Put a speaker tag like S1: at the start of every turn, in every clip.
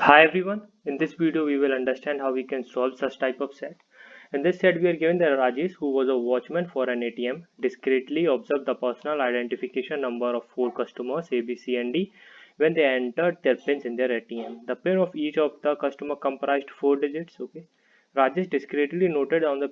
S1: Hi everyone, in this video we will understand how we can solve such type of set. In this set we are given that Rajesh, who was a watchman for an ATM, discreetly observed the personal identification number of 4 customers A, B, C and D when they entered their pins in their ATM. The pin of each of the customer comprised 4 digits. Okay. Rajesh discreetly noted down the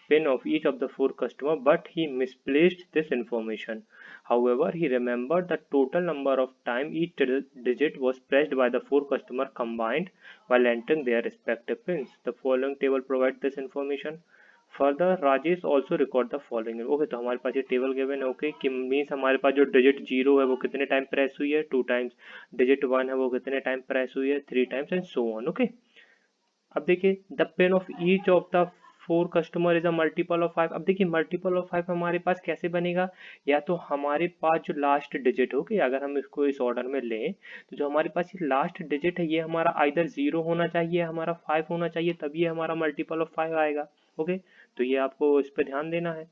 S1: pin of each of the 4 customers, but he misplaced this information. However, he remembered the total number of times each digit was pressed by the 4 customers combined while entering their respective pins. The following table provides this information. Further, Rajesh also record the following. Okay तो हमारे पास ये table given है. Okay कि means हमारे पास जो digit 0 है वो कितने टाइम प्रेस हुई है 2 टाइम्स. डिजिट 1 है वो कितने टाइम प्रेस हुई है 3 times and so on. Okay अब देखिए the pin of each of the 4 customer is a multiple of 5. अब देखिए मल्टीपल ऑफ 5 हमारे पास कैसे बनेगा. या तो हमारे पास जो लास्ट डिजिट हो, कि अगर हम इसको इस ऑर्डर में लें तो जो हमारे पास ये लास्ट डिजिट है ये हमारा आइदर 0 होना चाहिए, हमारा 5 होना चाहिए, तभी हमारा मल्टीपल ऑफ 5 आएगा. ओके तो ये आपको इस पर ध्यान देना है.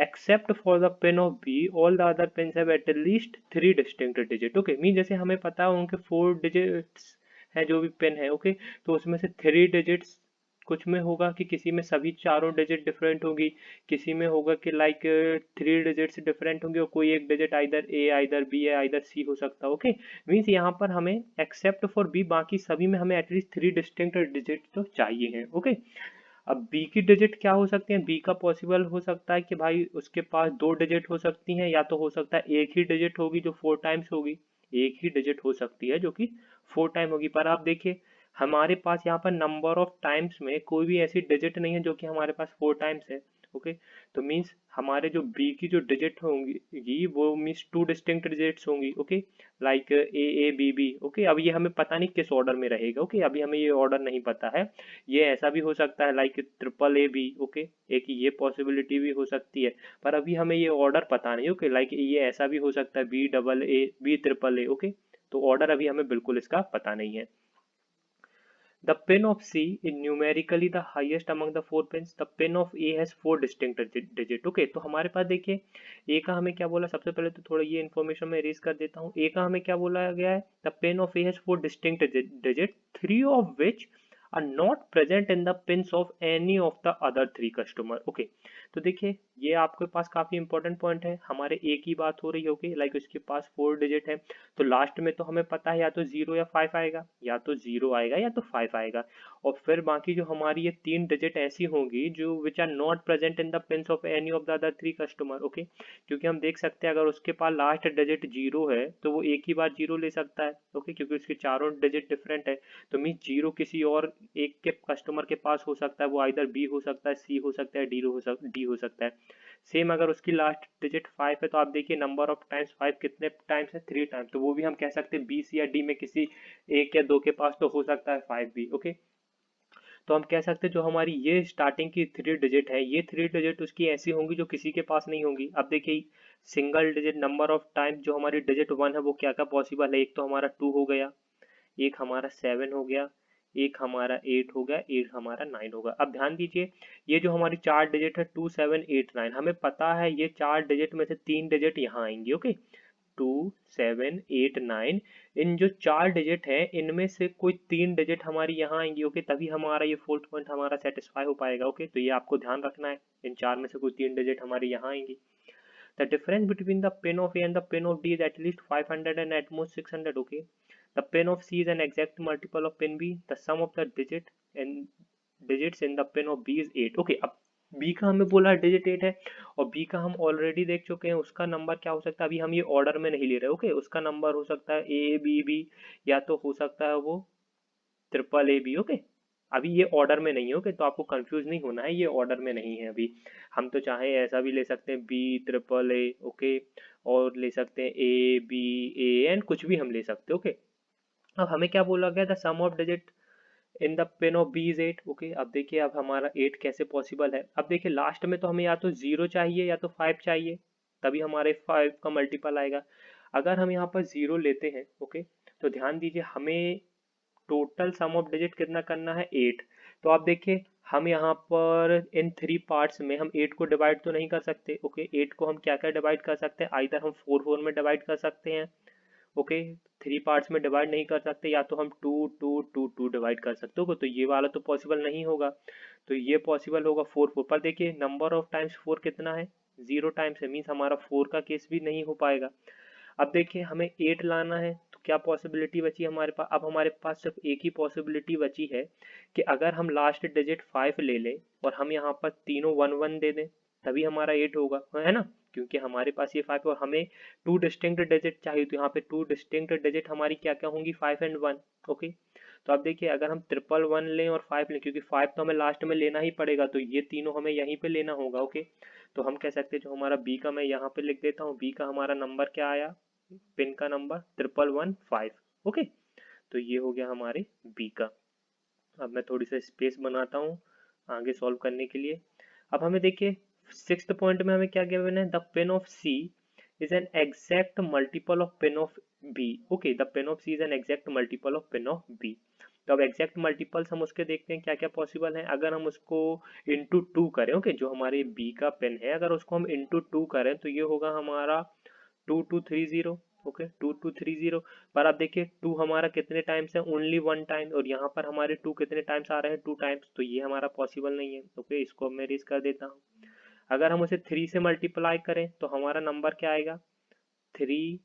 S1: Except for the pin of B all the other pins have at least 3 distinct digit. Okay mean जैसे हमें पता है उनके 4 डिजिट्स है जो भी पेन है. ओके तो उसमें से 3 डिजिट्स कुछ में होगा कि किसी में सभी चारों डिजिट डिफरेंट होगी, किसी में होगा कि लाइक 3 डिजिट्स डिफरेंट होंगे और कोई एक डिजिट आइदर ए आइदर बी या आइदर सी हो सकता है. ओके मीन्स यहाँ पर हमें एक्सेप्ट फॉर बी बाकी सभी में हमें एटलीस्ट 3 डिस्टिंक्ट डिजिट तो चाहिए हैं. ओके अब बी की डिजिट क्या हो सकती है. बी का पॉसिबल हो सकता है कि भाई उसके पास 2 डिजिट हो सकती हैं, या तो हो सकता है एक ही डिजिट होगी जो 4 टाइम्स होगी. एक ही डिजिट हो सकती है जो कि 4 टाइम होगी. पर आप देखिए हमारे पास यहाँ पर नंबर ऑफ टाइम्स में कोई भी ऐसी डिजिट नहीं है जो कि हमारे पास 4 टाइम्स है. ओके तो मीन्स हमारे जो बी की जो डिजिट होंगी वो मीन्स 2 डिस्टिंक्ट डिजिट्स होंगी. Okay like A B B. Okay अब ये हमें पता नहीं किस ऑर्डर में रहेगा. ओके अभी हमें ये ऑर्डर नहीं पता है. ये ऐसा भी हो सकता है like triple A B. Okay एक ये पॉसिबिलिटी भी हो सकती है, पर अभी हमें ये ऑर्डर पता नहीं. ओके लाइक ये ऐसा भी हो सकता है B double A B triple A. Okay तो ऑर्डर अभी हमें बिल्कुल इसका पता नहीं है. The pin of C is numerically the highest among the 4 pins. The pin of A has 4 distinct digit. Okay तो हमारे पास देखिए A का हमें क्या बोला. सबसे पहले तो थोड़ा ये इन्फॉर्मेशन मैं रेज कर देता हूँ. A का हमें क्या बोला गया है. The pin of A has 4 distinct digit, 3 of which are not present in the pins of any of the other 3 customer. Okay तो देखिए ये आपके पास काफी इंपॉर्टेंट पॉइंट है. हमारे ए की बात हो रही है. ओके लाइक उसके पास 4 डिजिट है तो लास्ट में तो हमें पता है या तो 0 या 5 आएगा, या तो 0 आएगा या तो 5 आएगा. और फिर बाकी जो हमारी ये 3 डिजिट ऐसी होंगी जो which are not present in the pins of any of the other 3 customer. Okay क्योंकि हम देख सकते हैं अगर उसके पास लास्ट डिजिट 0 है तो वो एक ही बार 0 ले सकता है. ओके क्योंकि उसके चारों डिजिट डिफरेंट है. तो मीन 0 किसी और एक के कस्टमर के पास हो सकता है. वो आइदर बी हो सकता है, सी हो सकता है, डी हो सकता है. सेम अगर उसकी लास्ट डिजिट 5 है तो आप देखिए नंबर ऑफ टाइम्स 5 कितने टाइम्स है 3 टाइम्स. तो वो भी हम कह सकते हैं बी सी या डी में किसी एक या दो के पास तो हो सकता है 5 भी. ओके तो हम कह सकते हैं जो हमारी ये स्टार्टिंग की 3 डिजिट है ये 3 डिजिट उसकी ऐसी होंगी जो किसी के पास नहीं होंगी. अब देखिए single digit number of time जो हमारी डिजिट 1 है वो क्या क्या पॉसिबल है. एक तो हमारा 2 हो गया, एक हमारा 7 हो गया, एक हमारा 8 हो गया, एक हमारा 9 होगा. अब ध्यान दीजिए ये जो हमारी 4 डिजिट है 2 7 8 9 हमें पता है ये 4 डिजिट में से 3 डिजिट यहाँ आएंगी. ओके 2 7 8 9 इन जो 4 डिजिट है इनमें से कोई 3 डिजिट हमारी यहाँ आएंगी. ओके तभी हमारा ये फोर्थ पॉइंट हमारा सेटिस्फाई हो पाएगा. ओके तो ये आपको ध्यान रखना है इन 4 में से कोई 3 डिजिट हमारी यहाँ आएंगी. The difference between the pin of A and the pin of D is at least 500 and at most 600. Okay. The pin of C is an exact multiple of pin B. The sum of the digits in the pin of B is 8. Okay. अब B का हमें बोला digit 8 है और B का हम already देख चुके हैं उसका नंबर क्या हो सकता है. अभी हम ये ऑर्डर में नहीं ले रहे. ओके उसका नंबर हो सकता है ए बी बी या तो हो सकता है वो ट्रिपल ए बी. ओके अभी ये ऑर्डर में नहीं है. ओके तो आपको कंफ्यूज नहीं होना है, ये ऑर्डर में नहीं है. अभी हम तो चाहे ऐसा भी ले सकते हैं बी ट्रिपल ए. ओके और ले सकते हैं ए बी ए एन कुछ भी हम ले सकते हैं. ओके अब हमें क्या बोला गया the sum of digit in the pin of B is 8. Okay अब देखिए अब हमारा 8 कैसे पॉसिबल है. अब देखिए लास्ट में तो हमें या तो 0 चाहिए या तो 5 चाहिए, तभी हमारे 5 का मल्टीपल आएगा. अगर हम यहाँ पर 0 लेते हैं ओके तो ध्यान दीजिए हमें टोटल सम ऑफ डिजिट कितना करना है 8. तो आप देखिए हम यहाँ पर इन 3 पार्ट्स में हम 8 को डिवाइड तो नहीं कर सकते. ओके 8 को हम क्या क्या डिवाइड कर सकते हैं, आइदर हम 4 4 में डिवाइड कर सकते हैं. ओके 3 पार्ट्स में डिवाइड नहीं कर सकते, या तो हम 2 2 2 2 डिवाइड कर सकते हो, तो ये वाला तो पॉसिबल नहीं होगा। तो ये पॉसिबल होगा 4 4 पर। देखिए नंबर ऑफ टाइम्स 4 कितना है, 0 टाइम्स है, मीन्स हमारा 4 का केस भी नहीं हो पाएगा। अब देखिए हमें 8 लाना है, तो क्या पॉसिबिलिटी बची हमारे पास, अब हमारे पास सिर्फ एक ही पॉसिबिलिटी बची है कि अगर हम लास्ट डिजिट 5 ले लें और हम यहाँ पर तीनों 1 1 दे दें, तभी हमारा 8 होगा, है ना, क्योंकि हमारे पास ये 5 और हमें 2 डिस्टिंक्ट डिजिट चाहिए, तो यहाँ पे 2 डिस्टिंक्ट डिजिट हमारी क्या क्या होंगी, 5 एंड 1। ओके, तो अब देखिए अगर हम 111 लें और 5 लें, क्योंकि 5 तो हमें लास्ट में लेना ही पड़ेगा, तो ये तीनों हमें यहीं पे लेना होगा। ओके, तो हम कह सकते हैं जो हमारा बी का, मैं यहाँ पे लिख देता हूँ, बी का हमारा नंबर क्या आया, पिन का नंबर 1115। ओके, तो ये हो गया हमारे बी का। अब मैं थोड़ी सा स्पेस बनाता हूँ आगे सॉल्व करने के लिए। अब हमें देखिए 6th पॉइंट में हमें क्या गिवन है, the pin of C is an exact multiple of pin of B. Okay, the pin of C is an exact multiple of pin of B. तो अब एग्जैक्ट मल्टीपल्स हम उसके देखते हैं क्या क्या पॉसिबल है। अगर हम उसको इंटू 2 करें, ओके, जो हमारे बी का पिन है, अगर उसको हम इंटू 2 करें तो ये होगा हमारा 2230। ओके, 2230। पर आप देखिए 2 हमारा कितने टाइम्स है, ओनली 1 टाइम, और यहाँ पर हमारे 2 कितने टाइम्स आ रहे हैं, 2 टाइम्स, तो ये हमारा पॉसिबल नहीं है। ओके, इसको अब मैं रेज कर देता हूँ। अगर हम उसे 3 से मल्टीप्लाई करें तो हमारा नंबर क्या आएगा, 3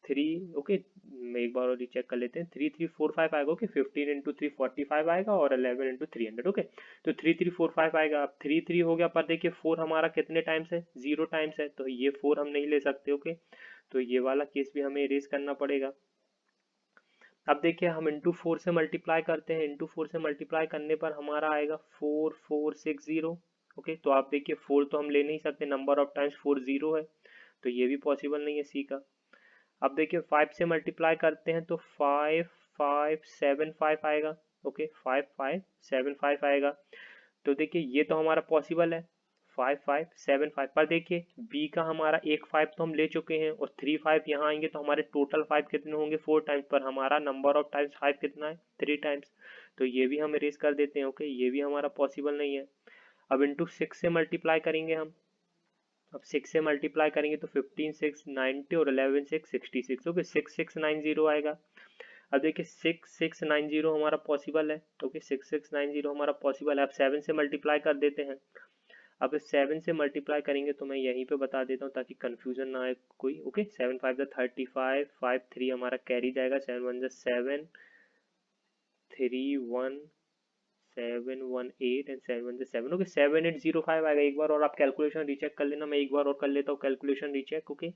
S1: 3। ओके, एक बार और चेक कर लेते हैं, 3345 आएगा। ओके, 15 इंटू 3 45 आएगा, और 11 इंटू 300। ओके, तो 3345 आएगा। अब 3 हो गया, पर देखिए 4 हमारा कितने टाइम्स है, 0 टाइम्स है, तो ये 4 हम नहीं ले सकते। ओके, तो ये वाला केस भी हमें इरेज करना पड़ेगा। अब देखिए हम इंटू 4 से मल्टीप्लाई करते हैं, इंटू 4 से मल्टीप्लाई करने पर हमारा आएगा 4460। ओके, तो आप देखिए 4 तो हम ले नहीं सकते, नंबर ऑफ टाइम्स 4 0 है, तो ये भी पॉसिबल नहीं है सी का। अब देखिए 5 से मल्टीप्लाई करते हैं तो 5575 आएगा। ओके, 5575 आएगा, तो देखिए ये तो हमारा पॉसिबल है 5575। पर देखिए बी का हमारा एक 5 तो हम ले चुके हैं, और 3 5 यहाँ आएंगे तो हमारे टोटल 5 कितने होंगे, 4 टाइम्स, पर हमारा नंबर ऑफ टाइम्स 5 कितना है, 3 टाइम्स, तो ये भी हम इरेज कर देते हैं। ओके, ये भी हमारा पॉसिबल नहीं है। अब इंटू 6 से मल्टीप्लाई करेंगे हम, अब 6 से मल्टीप्लाई करेंगे तो 15 6 90 और 11 6 66। ओके, 6690 आएगा। अब देखिए 6690 हमारा पॉसिबल है। ओके, 6690 हमारा पॉसिबल है। अब 7 से मल्टीप्लाई कर देते हैं। अब 7 से मल्टीप्लाई करेंगे तो मैं यहीं पे बता देता हूँ ताकि कंफ्यूजन ना आए कोई। ओके, 7 5 35, 5 3 हमारा कैरी जाएगा, 7 1 7 3 1 7 1 8 एंड 7 1 7। ओके, 7805 आएगा। एक बार और आप कैलकुलेशन रीचेक कर लेना, मैं एक बार और कर लेता हूँ कैलकुलेशन रीचेक। ओके,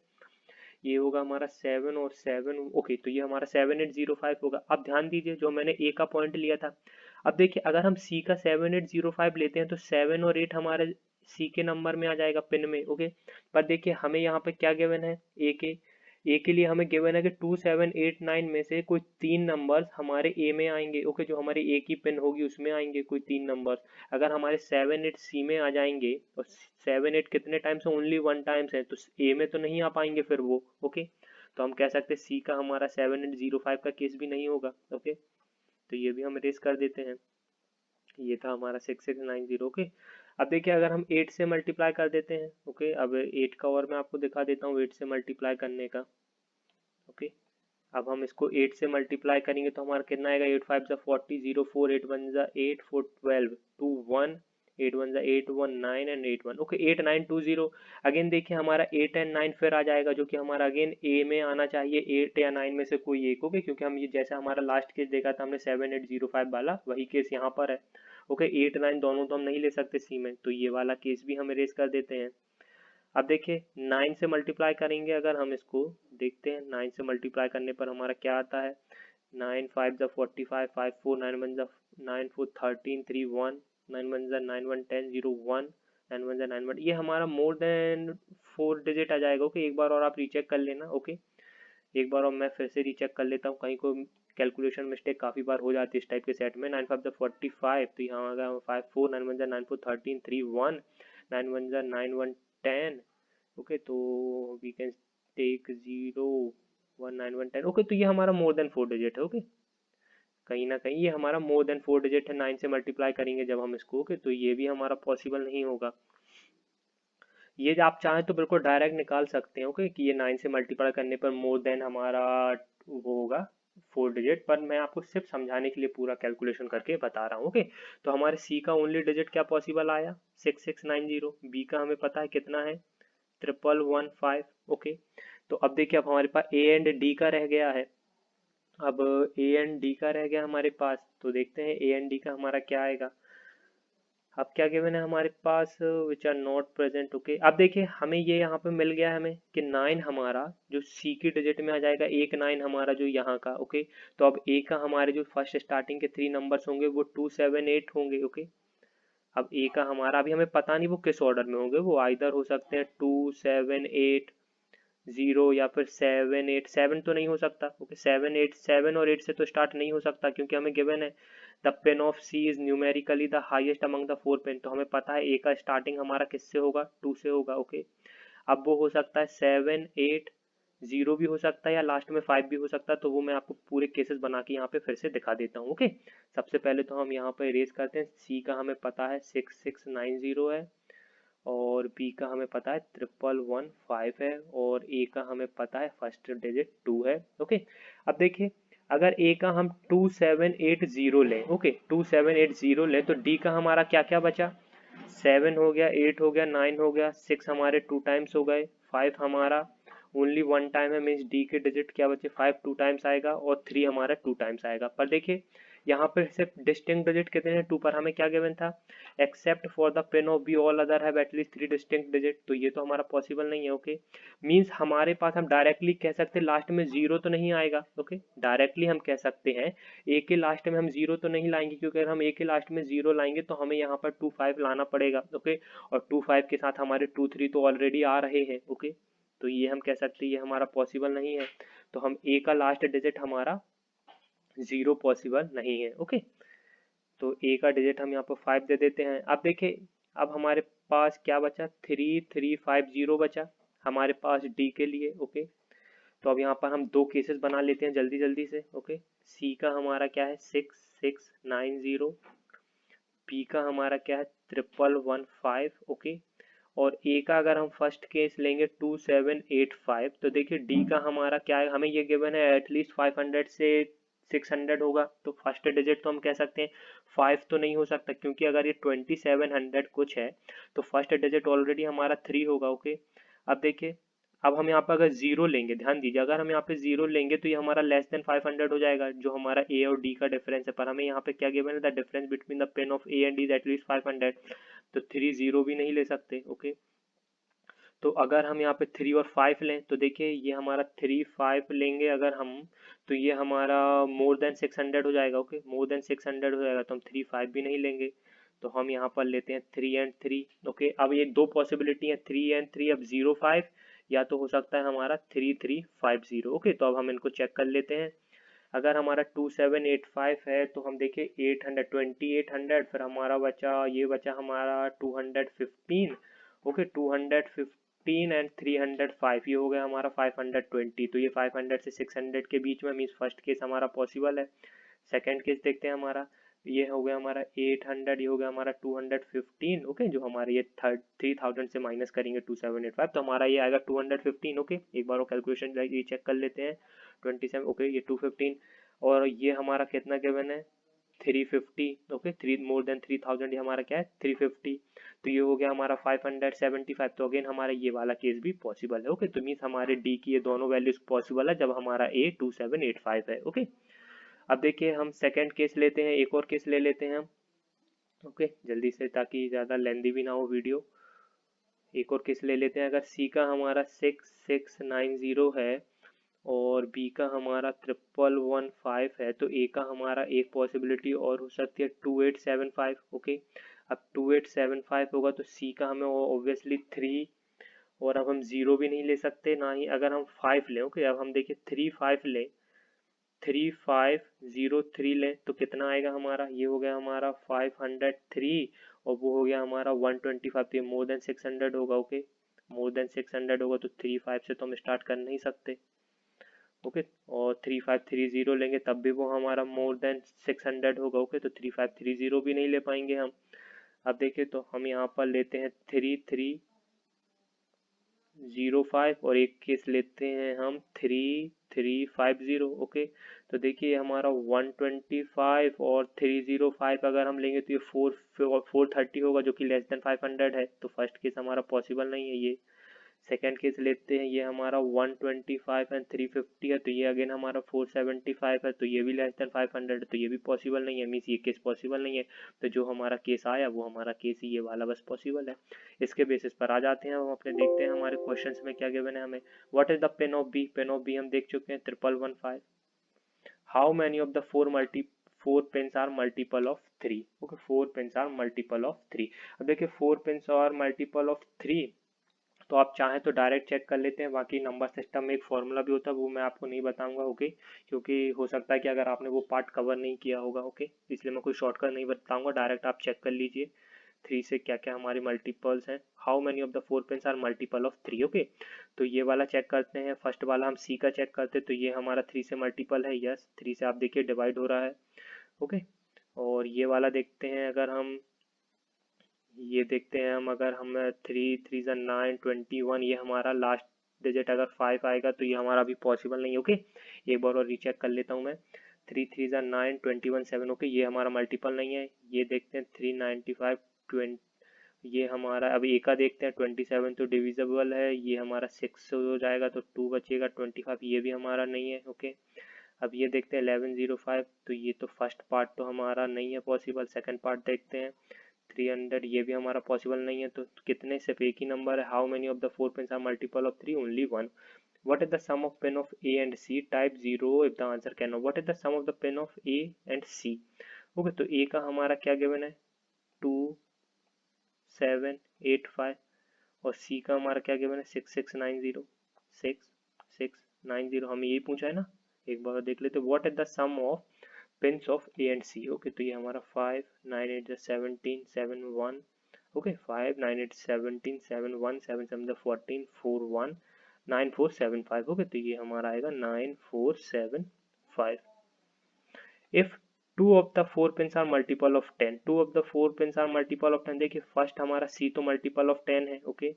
S1: ये होगा हमारा 7 और 7। ओके, तो ये हमारा 7805 होगा। अब ध्यान दीजिए जो मैंने ए का पॉइंट लिया था, अब देखिए अगर हम सी का 7805 लेते हैं तो 7 और 8 हमारे सी के नंबर में आ जाएगा पिन में। ओके, पर देखिए हमें यहाँ पे क्या गिवन है, ए के लिए हमें गिवन है कि 2789 में से कोई 3 नंबर्स हमारे ए में आएंगे। ओके, जो हमारी ए की पिन होगी उसमें आएंगे कोई 3 नंबर्स। अगर हमारे 7 8 सी में आ जाएंगे, और 7 8 कितने टाइम्स है, ओनली 1 टाइम्स है, तो ए में तो नहीं आ पाएंगे फिर वो। ओके, तो हम कह सकते हैं सी का हमारा 7805 का केस भी नहीं होगा। ओके, तो ये भी हम रेस कर देते हैं। ये था हमारा 6690। ओके, अब देखिए अगर हम 8 से मल्टीप्लाई कर देते हैं। ओके, अब 8 का और मैं आपको दिखा देता हूँ 8 से मल्टीप्लाई करने का। ओके, अब हम इसको 8 से मल्टीप्लाई करेंगे तो हमारा कितना आएगा, 8 5 जा 40, 0 4 8 1 जा 8 4 12 2 1 8 1 जा 8 1 9 एंड 8 1। ओके, 8 9 2 0। अगेन देखिए हमारा 8 एंड 9 फिर आ जाएगा, जो कि हमारा अगेन ए में आना चाहिए, 8 या 9 में से कोई एक। ओके, क्योंकि हम ये जैसा हमारा लास्ट केस देखा था हमने 7805 वाला, वही केस यहाँ पर है। ओके, 8 9 दोनों तो हम नहीं ले सकते सी में, तो ये वाला केस भी हम इरेज कर देते हैं। अब देखिए 9 से मल्टीप्लाई करेंगे, अगर हम इसको देखते हैं 9 से मल्टीप्लाई करने पर हमारा क्या आता है, 9 5 जा 45, 5 4 9 1 जा 9 4 13 3 1 9 1 जा 9 1 10 0 1 9 1 जा 9 1, ये हमारा मोर देन 4 डिजिट आ जाएगा। ओके, एक बार और आप रीचेक कर लेना। ओके, एक बार और मैं फिर से रीचेक कर लेता हूँ, कहीं को कैलकुलेशन मिस्टेक काफ़ी बार हो जाती है इस टाइप के सेट में। 9 5 जा 45, तो यहाँ आ गया 5 4 9 1 जा 9 4 13 3 1 9 1 जा 9 1 10। ओके, तो वी कैन टेक 0 1 9 1 10। ओके, तो ये हमारा मोर देन 4 डिजिट है। ओके, कहीं ना कहीं ये हमारा मोर देन 4 डिजिट है, 9 से मल्टीप्लाई करेंगे जब हम इसको। ओके, तो ये भी हमारा पॉसिबल नहीं होगा। ये आप चाहें तो बिल्कुल डायरेक्ट निकाल सकते हैं। ओके, कि ये 9 से मल्टीप्लाई करने पर मोर देन हमारा वो होगा 4 डिजिट, पर मैं आपको सिर्फ समझाने के लिए पूरा कैलकुलेशन करके बता रहा हूँ। ओके, तो हमारे सी का ओनली डिजिट क्या पॉसिबल आया 6690, बी का हमें पता है कितना है 1115। ओके, तो अब देखिए अब हमारे पास ए एंड डी का रह गया है। अब ए एंड डी का रह गया हमारे पास, तो देखते हैं ए एंड डी का हमारा क्या आएगा। अब क्या गिवन है हमारे पास, which are not present. Okay, अब देखिए हमें ये यहाँ पे मिल गया है हमें कि 9 हमारा जो सी की डिजिट में आ जाएगा, एक 9 हमारा जो यहाँ का। ओके, तो अब ए का हमारे जो फर्स्ट स्टार्टिंग के 3 नंबर्स होंगे वो 278 होंगे। ओके, अब ए का हमारा अभी हमें पता नहीं वो किस ऑर्डर में होंगे, वो आइदर हो सकते हैं 278 0 या फिर 7 8 7 तो नहीं हो सकता। ओके, 7 8 7 और 8 से तो स्टार्ट नहीं हो सकता, क्योंकि हमें गिवन है the pin of C is numerically the highest among the 4 pin, तो हमें पता है ए का स्टार्टिंग हमारा किससे होगा 2 से होगा। ओके, अब वो हो सकता है 7 8 0 भी हो सकता है या लास्ट में 5 भी हो सकता है, तो वो मैं आपको पूरे केसेस बना के यहाँ पे फिर से दिखा देता हूँ। ओके, सबसे पहले तो हम यहाँ पे इरेज करते हैं। सी का हमें पता है 6690 है, और बी का हमें पता है 1115 है, और ए का हमें पता है फर्स्ट डिजिट 2 है। ओके, अब देखिए अगर ए का हम 2780 लें, ओके 2780 लें, तो डी का हमारा क्या क्या बचा, 7 हो गया, 8 हो गया, 9 हो गया, 6 हमारे 2 टाइम्स हो गए, 5 हमारा ओनली 1 टाइम है, मीन्स डी के डिजिट क्या बचे 5 2 टाइम्स आएगा, और 3 हमारा 2 टाइम्स आएगा। पर देखिए यहाँ पे सिर्फ डिस्टिंक्ट डिजिट कितने हैं 2, पर हमें क्या गिवन था accept for the pin of B all other have at least 3 distinct digit, तो ये तो हमारा पॉसिबल नहीं है। ओके, मीन्स हमारे पास हम डायरेक्टली कह सकते हैं लास्ट में जीरो तो नहीं आएगा। ओके, डायरेक्टली हम कह सकते हैं ए के लास्ट में हम जीरो तो नहीं लाएंगे, क्योंकि अगर हम ए के लास्ट में जीरो लाएंगे तो हमें यहाँ पर 2 5 लाना पड़ेगा। ओके, और 2 5 के साथ हमारे 2 3 तो ऑलरेडी आ रहे हैं। ओके, तो ये हम कह सकते हैं ये हमारा पॉसिबल नहीं है, तो हम ए का लास्ट डिजिट हमारा जीरो पॉसिबल नहीं है। ओके, तो ए का डिजिट हम यहाँ पर 5 दे देते हैं। अब देखिए अब हमारे पास क्या बचा 3350 बचा हमारे पास डी के लिए। ओके, तो अब यहाँ पर हम दो केसेस बना लेते हैं जल्दी जल्दी से। ओके, सी का हमारा क्या है 6690, बी का हमारा क्या है 1115। ओके, और ए का अगर हम फर्स्ट केस लेंगे 2785, तो देखिए डी का हमारा क्या है, हमें ये गिवन है एटलीस्ट 500 से 600 होगा, तो फर्स्ट डिजिट तो हम कह सकते हैं 5 तो नहीं हो सकता, क्योंकि अगर ये 2700 कुछ है तो फर्स्ट डिजिट ऑलरेडी हमारा 3 होगा। ओके, अब देखिए अब हम यहाँ पर अगर जीरो लेंगे, ध्यान दीजिए अगर हम यहाँ पे जीरो लेंगे तो ये हमारा लेस देन 500 हो जाएगा, जो हमारा ए और डी का डिफरेंस है, पर हमें यहाँ पे क्या गिवन है the difference between the pin of A and D is at least 500, तो 3 जीरो भी नहीं ले सकते। ओके, तो अगर हम यहाँ पे 3 और 5 लें तो देखिए ये हमारा 3 5 लेंगे अगर हम, तो ये हमारा मोर देन 600 हो जाएगा। ओके, मोर देन 600 हो जाएगा, तो हम 3 5 भी नहीं लेंगे, तो हम यहाँ पर लेते हैं 3 एंड 3। ओके, अब ये दो पॉसिबिलिटी है 3 एंड 3, अब 0 5 या तो हो सकता है हमारा 3 3 5 0। ओके, तो अब हम इनको चेक कर लेते हैं। अगर हमारा 2785 है तो हम देखिए 800 फिर हमारा बचा ये बचा हमारा 215। ओके, 215 एंड 305 ये हो गया हमारा 520, तो ये 500 से 600 के बीच में, मीन्स फर्स्ट केस हमारा पॉसिबल है। सेकंड केस देखते हैं हमारा, ये हो गया हमारा 800, ये हो गया हमारा 215। ओके, जो हमारे ये 3000 से माइनस करेंगे 2785, तो हमारा ये आएगा 215। ओके, एक बार वो कैलकुलेशन ये चेक कर लेते हैं 27। ओके, ये 215 और ये हमारा कितना गिवन है 350। ओके, 3 मोर देन 3000, ये हमारा क्या है 350, तो ये हो गया हमारा 575। तो अगेन हमारा ये वाला केस भी पॉसिबल है। ओके, तो मीन्स हमारे डी की ये दोनों वैल्यूज पॉसिबल है जब हमारा ए 2785 है। ओके, अब देखिए हम सेकेंड केस लेते हैं, एक और केस ले लेते हैं हम। ओके, जल्दी से ताकि ज़्यादा लेंदी भी ना हो वीडियो। एक और केस ले लेते हैं, अगर सी का हमारा 6690 है और बी का हमारा 1115 है, तो ए का हमारा एक पॉसिबिलिटी और हो सकती है 2875। ओके, अब 2875 होगा तो सी का हमें ऑब्वियसली 3, और अब हम जीरो भी नहीं ले सकते ना ही अगर हम 5 लें। ओके, अब हम देखिए 3 5 लें, 3503 लें तो कितना आएगा हमारा, ये हो गया हमारा 503, और वो हो गया हमारा 125, तो ये मोर देन 600 होगा। ओके, मोर देन 600 होगा तो 3 5 से तो हम स्टार्ट कर नहीं सकते। ओके, और 3530 लेंगे तब भी वो हमारा मोर देन 600 होगा। ओके, तो 3530 भी नहीं ले पाएंगे हम। अब देखिए तो हम यहाँ पर लेते हैं 05 और एक केस लेते हैं हम 3350। ओके, तो देखिए हमारा 125 और 305 अगर हम लेंगे तो ये 430 होगा, जो कि लेस देन 500 है, तो फर्स्ट केस हमारा पॉसिबल नहीं है ये। सेकेंड केस लेते हैं, ये हमारा 125 एंड 350 है, तो ये अगेन हमारा 475 है, तो ये भी लेस देन 500 है, तो ये भी पॉसिबल नहीं है, मीन्स ये केस पॉसिबल नहीं है। तो जो हमारा केस आया वो हमारा केस ही ये वाला बस पॉसिबल है। इसके बेसिस पर आ जाते हैं हम अपने, देखते हैं हमारे क्वेश्चंस में क्या गिवन है हमें। What is the pin of B? Pin of B हम देख चुके हैं 1115। How many of the four pins are multiple of 3? Okay, 4 pins are multiple of 3। अब देखिए 4 पेन्स आर मल्टीपल ऑफ 3, तो आप चाहें तो डायरेक्ट चेक कर लेते हैं। बाकी नंबर सिस्टम में एक फॉर्मूला भी होता है, वो मैं आपको नहीं बताऊंगा। ओके, क्योंकि हो सकता है कि अगर आपने वो पार्ट कवर नहीं किया होगा। ओके, इसलिए मैं कोई शॉर्टकट नहीं बताऊंगा, डायरेक्ट आप चेक कर लीजिए 3 से क्या क्या हमारी मल्टीपल्स हैं। How many of the 4 pins are multiple of 3? Okay, तो ये वाला चेक करते हैं। फर्स्ट वाला हम सी का चेक करते हैं, तो ये हमारा 3 से मल्टीपल है। यस, 3 से आप देखिए डिवाइड हो रहा है। ओके, और ये वाला देखते हैं, अगर हम ये देखते हैं हम, अगर हम 3 3 9 21, ये हमारा लास्ट डिजिट अगर 5 आएगा तो ये हमारा अभी पॉसिबल नहीं है। ओके, एक बार और रीचेक कर लेता हूँ मैं। 3 3 9 21 7। ओके, ये हमारा मल्टीपल नहीं है। ये देखते हैं 395 20, ये हमारा अभी ए का देखते हैं 27 तो डिविजिबल है, ये हमारा 6 हो जाएगा तो 2 बचेगा। 25 ये भी हमारा नहीं है। ओके, अब ये देखते हैं 1105, तो ये तो फर्स्ट पार्ट तो हमारा नहीं है पॉसिबल। सेकंड पार्ट देखते हैं 300, ये भी हमारा पॉसिबल नहीं है। तो कितने, सिर्फ एक ही नंबर है। How many of the 4 pins are multiple of 3? Only 1। What is the sum of pin of A and C? Type 0 if the answer can not. What is the sum of the pin of A and C? Okay, तो A का हमारा क्या given है 2785, और सी का हमारा क्या given है 6690। 6690 हमें यही पूछा है ना, एक बार देख लेते। What is the sum of pins of A and C? Okay, तो ये हमारा 5 9 8 17 7 1। ओके, 5 9 8 17 7 1 7 7 14 4 1 9475। ओके, तो ये हमारा आएगा 9475। If two of the 4 pins are multiple of 10, two of the 4 pins are multiple of 10, देखिए फर्स्ट हमारा सी तो मल्टीपल ऑफ 10 है। ओके,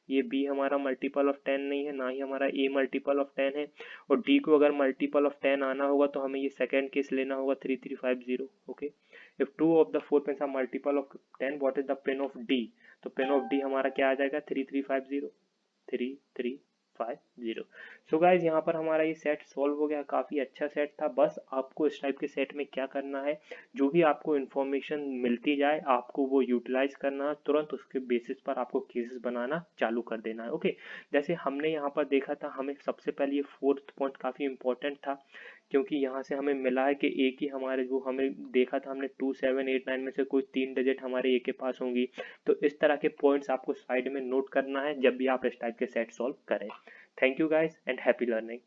S1: ये बी हमारा मल्टीपल ऑफ 10 नहीं है, ना ही हमारा ए मल्टीपल ऑफ 10 है। और डी को अगर मल्टीपल ऑफ 10 आना होगा तो हमें ये सेकेंड केस लेना होगा 3350। Okay, if two of the 4 pins are multiple of 10, what is the pin of D? तो पिन ऑफ डी हमारा क्या आ जाएगा 3350। 3350। सो गाइज, यहाँ पर हमारा ये सेट सॉल्व हो गया। काफ़ी अच्छा सेट था। बस आपको इस टाइप के सेट में क्या करना है, जो भी आपको इन्फॉर्मेशन मिलती जाए आपको वो यूटिलाइज करना है, तुरंत उसके बेसिस पर आपको केसेस बनाना चालू कर देना है। ओके, जैसे हमने यहाँ पर देखा था, हमें सबसे पहले ये फोर्थ पॉइंट काफ़ी इंपॉर्टेंट था, क्योंकि यहाँ से हमें मिला है कि एक ही हमारे, जो हमें देखा था हमने 2 7 8 9 में से कोई 3 डिजिट हमारे ए के पास होंगी। तो इस तरह के पॉइंट्स आपको साइड में नोट करना है जब भी आप इस टाइप के सेट सॉल्व करें। Thank you guys and happy learning.